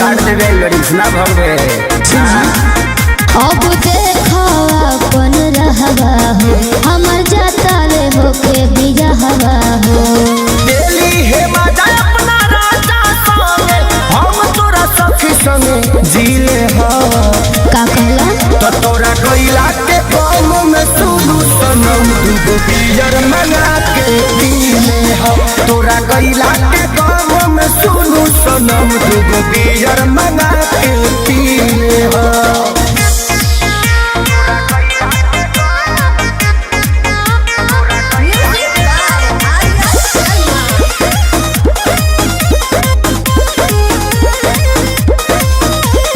फाड़ देवे लड़ीस ना भगे। अब देखो अपन रहवा हो हमर जाता ले होके बिया हवा हो। दिल्ली है मजा अपना राजा संगे हम तोरा सखी संगे जीले हो। का कहला तो तोरा गइला के काम में सुनु सनम दूगो बियर मंगा के पीले हो। तोरा गइला के काम में सुनु सनम दूगो बियर मंगा के पीले हो।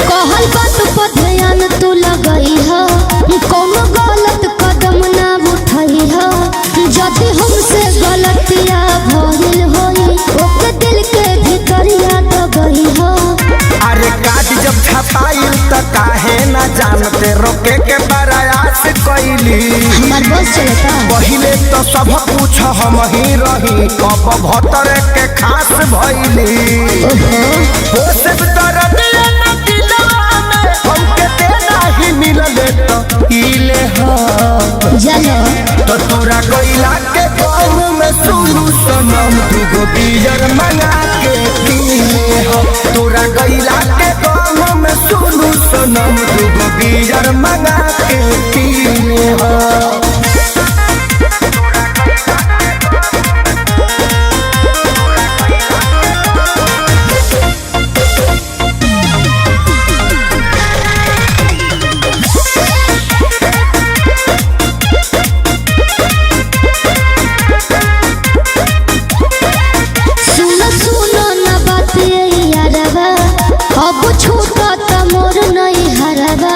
कहल बात पर ध्यान तू लगई हो कोनो गलत कदम ना उठई हो। यदि हमसे गलतिया भइल होई ओके दिल के भीतरिया दबई हो। अरे काज जब छपाई त काहे ना जानते रोके के प्रयास कैली। हमार बस चलता पहिले तो सब कुछ हम ही रही अब भतर के खास भइली। हो सब दर्द ना दिलवा में हमके देना ही मिलले तो इले हो। चलो तो तोरा गइला के गाँव में सुनु सनम दूगो बियर मंगा के पीले हो। तोरा गइला के गाँव में सुनु सनम दूगो बियर मंगा के पीले हो। सुनो सुनो ना बात ये यारवा अब छूटा त मोर नहीं हरवा।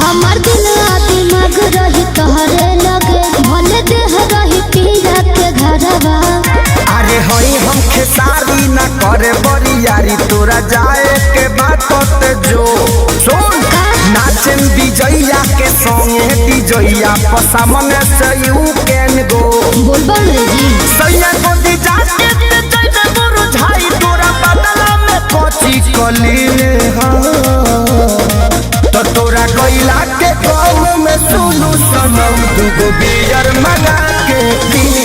हमार दिल आ दिमाग रही तोहरे लगे भले देह रही पिया के घरवा। अरे हई हम खेसारी ना करे बरियारी तोरा जाए के बात ते जो सुन नाचन विजया के संगे विजया पसामने से यू कैन गो। बोल बोल रे जी सैया को दी जाके ते जइबे मुरझाई तोरा बदला में कोची कलीले हो। तो तोरा गइला के गाँव में सुनु सनम दूगो बियर मंगा के पी